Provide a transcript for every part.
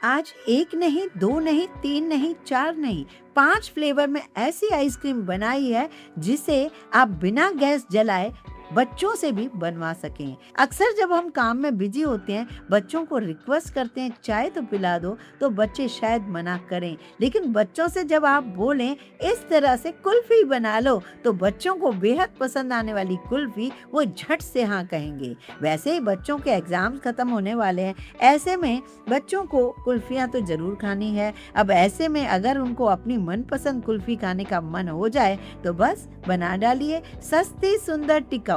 आज एक नहीं, दो नहीं, तीन नहीं, चार नहीं, 5 फ्लेवर में ऐसी आइसक्रीम बनाई है जिसे आप बिना गैस जलाए बच्चों से भी बनवा सकें। अक्सर जब हम काम में बिजी होते हैं, बच्चों को रिक्वेस्ट करते हैं चाय तो पिला दो, तो बच्चे शायद मना करें, लेकिन बच्चों से जब आप बोलें इस तरह से कुल्फी बना लो, तो बच्चों को बेहद पसंद आने वाली कुल्फी वो झट से हाँ कहेंगे। वैसे ही बच्चों के एग्जाम्स खत्म होने वाले हैं, ऐसे में बच्चों को कुल्फियाँ तो जरूर खानी है। अब ऐसे में अगर उनको अपनी मनपसंद कुल्फी खाने का मन हो जाए तो बस बना डालिए सस्ती, सुंदर, टिकाऊ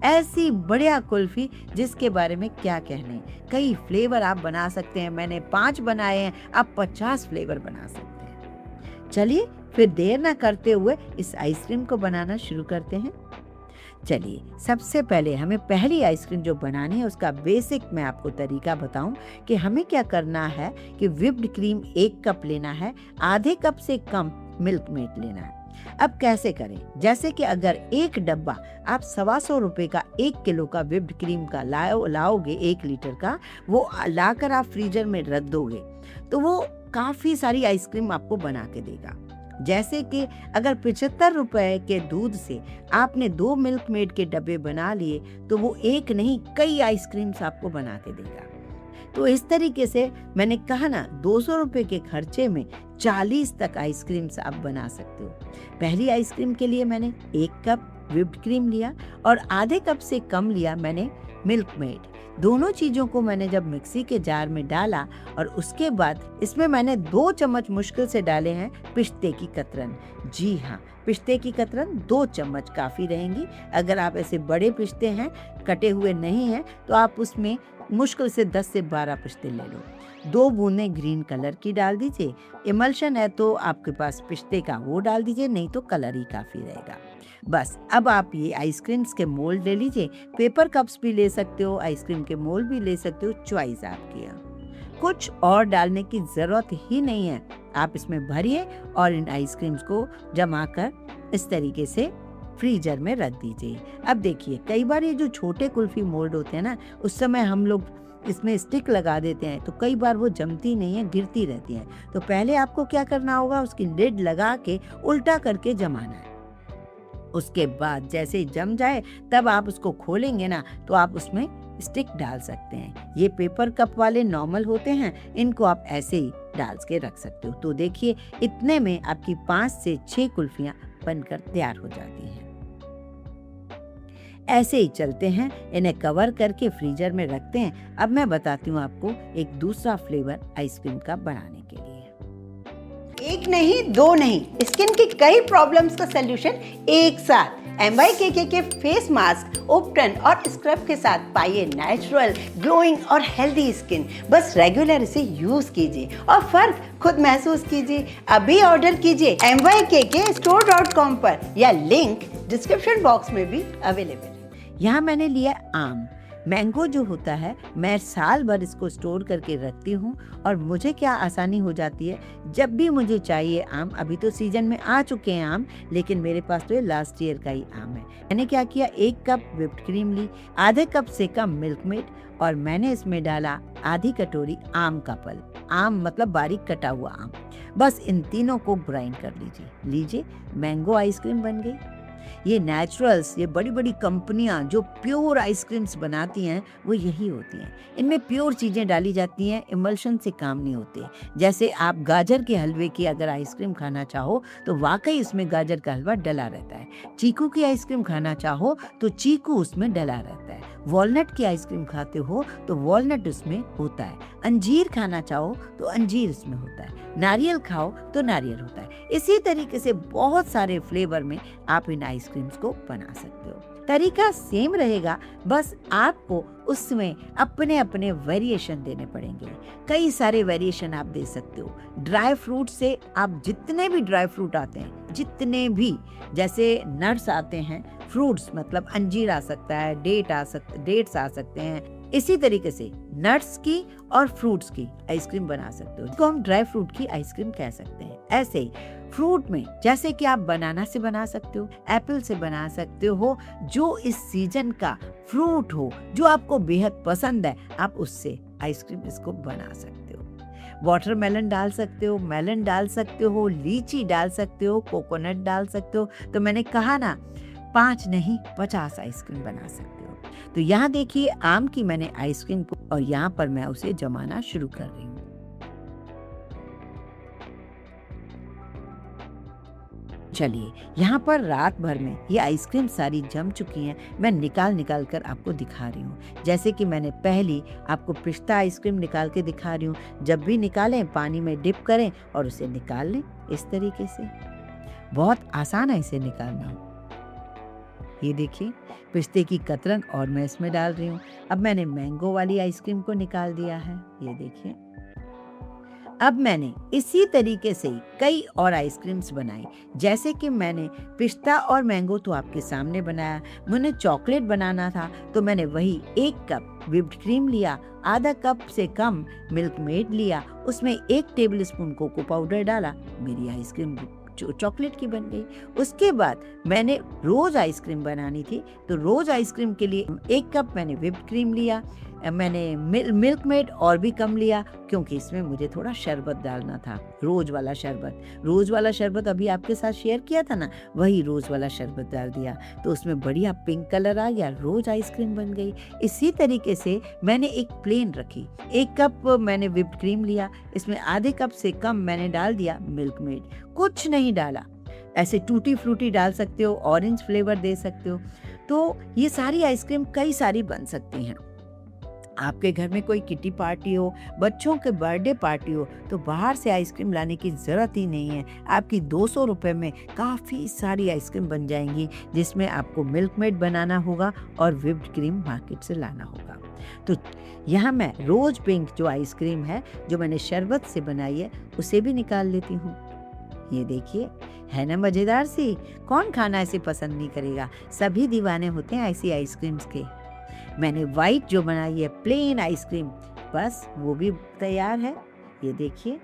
ऐसी बढ़िया कुल्फी जिसके बारे में क्या कहने। कई फ्लेवर आप बना सकते हैं, मैंने 5 बनाए हैं, आप 50 फ्लेवर बना सकते हैं। चलिए फिर देर ना करते हुए इस आइसक्रीम को बनाना शुरू करते हैं। चलिए सबसे पहले हमें पहली आइसक्रीम जो बनानी है उसका बेसिक मैं आपको तरीका बताऊं कि हमें क्या करना है कि व्हिप्ड क्रीम 1 कप लेना है, आधे कप से कम मिल्क मेड लेना है। अब कैसे करें, जैसे कि अगर एक डब्बा आप 125 रुपए का 1 किलो का व्हिप्ड क्रीम का लाओगे 1 लीटर का, वो लाकर आप फ्रीजर में रख दोगे तो वो काफी सारी आइसक्रीम आपको बना के देगा। जैसे कि अगर 75 रुपए के दूध से आपने 2 मिल्क मेड के डब्बे बना लिए तो वो एक नहीं कई आइसक्रीम्स आपको बना के देगा। तो इस तरीके से मैंने कहा ना, 200 रुपए के खर्चे में 40 तक आइसक्रीम्स आप बना सकते हो। पहली आइसक्रीम के लिए मैंने 1 कप व्हिप्ड क्रीम लिया और आधे कप से कम लिया मैंने मिल्क मेड। दोनों चीज़ों को मैंने जब मिक्सी के जार में डाला और उसके बाद इसमें मैंने 2 चम्मच मुश्किल से डाले हैं पिस्ते की कतरन। जी हाँ, पिस्ते की कतरन 2 चम्मच काफ़ी रहेंगी। अगर आप ऐसे बड़े पिस्ते हैं, कटे हुए नहीं हैं, तो आप उसमें मुश्किल से 10 से 12 पिस्ते ले लो। 2 बूंदें ग्रीन कलर की डाल दीजिए। इमल्शन है तो आपके पास पिस्ते का वो डाल दीजिए, नहीं तो कलर ही काफ़ी रहेगा। बस अब आप ये आइसक्रीम्स के मोल्ड ले लीजिए। पेपर कप्स भी ले सकते हो, आइसक्रीम के मोल्ड भी ले सकते हो, चॉइस आपकी है। कुछ और डालने की ज़रूरत ही नहीं है, आप इसमें भरिए और इन आइसक्रीम्स को जमा कर इस तरीके से फ्रीजर में रख दीजिए। अब देखिए, कई बार ये जो छोटे कुल्फी मोल्ड होते हैं ना, उस समय हम लोग इसमें स्टिक लगा देते हैं तो कई बार वो जमती नहीं है, गिरती रहती हैं। तो पहले आपको क्या करना होगा, उसकी लिड लगा के उल्टा करके जमाना है। उसके बाद जैसे ही जम जाए तब आप उसको खोलेंगे ना तो आप उसमें स्टिक डाल सकते हैं। ये पेपर कप वाले नॉर्मल होते हैं, इनको आप ऐसे ही डाल के रख सकते हो। तो देखिए, इतने में आपकी 5 से 6 कुल्फियाँ बनकर तैयार हो जाती हैं। ऐसे ही चलते हैं, इन्हें कवर करके फ्रीजर में रखते हैं। अब मैं बताती हूँ आपको एक दूसरा फ्लेवर आइसक्रीम का बनाने के लिए। एक नहीं, दो नहीं, स्किन की कई प्रॉब्लम्स का सलूशन एक साथ। MYKK के फेस मास्क, ओपटन और स्क्रब के साथ पाइए नेचुरल, ग्लोइंग और हेल्दी स्किन। बस रेगुलर इसे यूज कीजिए और फर्क खुद महसूस कीजिए। अभी ऑर्डर कीजिए MYKKstore.com पर, या लिंक डिस्क्रिप्शन बॉक्स में भी अवेलेबल है। यहाँ मैंने लिया आम। मैंगो जो होता है, मैं साल भर इसको स्टोर करके रखती हूँ और मुझे क्या आसानी हो जाती है, जब भी मुझे चाहिए आम, अभी तो सीजन में आ चुके हैं आम, लेकिन मेरे पास तो ये लास्ट ईयर का ही आम है। मैंने क्या किया, 1 कप व्हिप्ड क्रीम ली, आधे कप से कम मिल्क मेड और मैंने इसमें डाला आधी कटोरी आम का पल्प। आम मतलब बारीक कटा हुआ आम। बस इन तीनों को ग्राइंड कर लीजिए, मैंगो आइसक्रीम बन गई। ये नेचुरल्स, ये बड़ी बड़ी कंपनियां जो प्योर आइसक्रीम्स बनाती हैं वो यही होती हैं। इनमें प्योर चीज़ें डाली जाती हैं, इमल्शन से काम नहीं होते। जैसे आप गाजर के हलवे की अगर आइसक्रीम खाना चाहो तो वाकई इसमें गाजर का हलवा डला रहता है। चीकू की आइसक्रीम खाना चाहो तो चीकू उसमें डला रहता है। वॉलनट की आइसक्रीम खाते हो तो वॉलनट उसमें होता है। अंजीर खाना चाहो तो अंजीर इसमें होता है। नारियल खाओ तो नारियल होता है। इसी तरीके से बहुत सारे फ्लेवर में आप इन आइसक्रीम्स को बना सकते हो। तरीका सेम रहेगा, बस आपको उसमें अपने अपने वेरिएशन देने पड़ेंगे। कई सारे वेरिएशन आप दे सकते हो। ड्राई फ्रूट से आप जितने भी ड्राई फ्रूट आते हैं, जितने भी, जैसे नट्स आते हैं, फ्रूट्स मतलब अंजीर आ सकता है, डेट्स आ सकते हैं, इसी तरीके से नट्स की और फ्रूट्स की आइसक्रीम बना सकते हो, जिसको हम ड्राई फ्रूट की आइसक्रीम कह सकते हैं। ऐसे ही फ्रूट में जैसे कि आप बनाना से बना सकते हो, एप्पल से बना सकते हो, जो इस सीजन का फ्रूट हो, जो आपको बेहद पसंद है, आप उससे आइसक्रीम इसको बना सकते हो। वाटरमेलन डाल सकते हो, मेलन डाल सकते हो, लीची डाल सकते हो, कोकोनट डाल सकते हो। तो मैंने कहा ना 5 नहीं 50 आइसक्रीम बना सकते हो। तो यहाँ देखिए आम की मैंने आइसक्रीम को और यहाँ पर मैं उसे जमाना शुरू कर रही हूँ। चलिए यहाँ पर रात भर में ये आइसक्रीम सारी जम चुकी हैं। मैं निकाल कर आपको दिखा रही हूँ। जैसे कि मैंने पहली आपको पिस्ता आइसक्रीम निकाल के दिखा रही हूँ। जब भी निकालें पानी में डिप करें और उसे निकाल लें इस तरीके से। बहुत आसान है इसे निकालना। ये देखिए पिस्ते की कतरन और मैं इसमें डाल रही हूँ। अब मैंने मैंगो वाली आइसक्रीम को निकाल दिया है। ये देखिए अब मैंने इसी तरीके से कई और आइसक्रीम्स बनाई। जैसे कि मैंने पिस्ता और मैंगो तो आपके सामने बनाया। मुझे चॉकलेट बनाना था तो मैंने वही 1 कप व्हिप्ड क्रीम लिया, आधा कप से कम मिल्क मेड लिया, उसमें 1 टेबलस्पून कोको पाउडर डाला, मेरी आइसक्रीम चॉकलेट की बन गई। उसके बाद मैंने रोज आइसक्रीम बनानी थी तो रोज आइसक्रीम के लिए 1 कप मैंने व्हिप्ड क्रीम लिया, मैंने मिल्क मेड और भी कम लिया क्योंकि इसमें मुझे थोड़ा शरबत डालना था, रोज वाला शरबत अभी आपके साथ शेयर किया था ना, वही रोज वाला शरबत डाल दिया तो उसमें बढ़िया पिंक कलर आ गया, रोज आइसक्रीम बन गई। इसी तरीके से मैंने एक प्लेन रखी, 1 कप मैंने व्हिप्ड क्रीम लिया, इसमें आधे कप से कम मैंने डाल दिया मिल्क मेड, कुछ नहीं डाला। ऐसे टूटी फ्रूटी डाल सकते हो, ऑरेंज फ्लेवर दे सकते हो। तो ये सारी आइसक्रीम कई सारी बन सकती हैं। आपके घर में कोई किटी पार्टी हो, बच्चों के बर्थडे पार्टी हो तो बाहर से आइसक्रीम लाने की ज़रूरत ही नहीं है। आपकी 200 रुपये में काफ़ी सारी आइसक्रीम बन जाएंगी जिसमें आपको मिल्क मेड बनाना होगा और व्हिप्ड क्रीम मार्केट से लाना होगा। तो यहाँ मैं रोज पिंक जो आइसक्रीम है जो मैंने शरबत से बनाई है उसे भी निकाल लेती हूँ। ये देखिए है ना मज़ेदार सी। कौन खाना ऐसे पसंद नहीं करेगा, सभी दीवाने होते हैं ऐसी आइसक्रीम्स के। मैंने वाइट जो बनाई है प्लेन आइसक्रीम, बस वो भी तैयार है। ये देखिए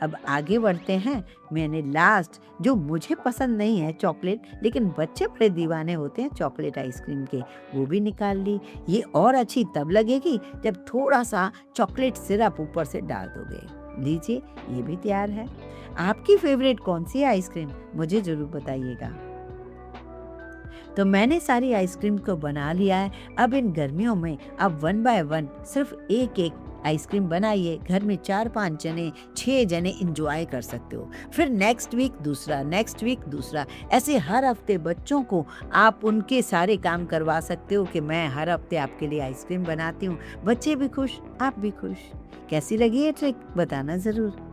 अब आगे बढ़ते हैं। मैंने लास्ट जो मुझे पसंद नहीं है चॉकलेट, लेकिन बच्चे बड़े दीवाने होते हैं चॉकलेट आइसक्रीम के, वो भी निकाल ली। ये और अच्छी तब लगेगी जब थोड़ा सा चॉकलेट सिरप ऊपर से डाल दोगे। लीजिए ये भी तैयार है। आपकी फेवरेट कौन सी है आइसक्रीम, मुझे जरूर बताइएगा। तो मैंने सारी आइसक्रीम को बना लिया है। अब इन गर्मियों में आप 1 बाय 1 सिर्फ एक आइसक्रीम बनाइए। घर में 4-5 जने 6 जने इंजॉय कर सकते हो। फिर नेक्स्ट वीक दूसरा, ऐसे हर हफ्ते बच्चों को आप उनके सारे काम करवा सकते हो कि मैं हर हफ्ते आपके लिए आइसक्रीम बनाती हूँ। बच्चे भी खुश, आप भी खुश। कैसी लगी ये ट्रिक बताना ज़रूर।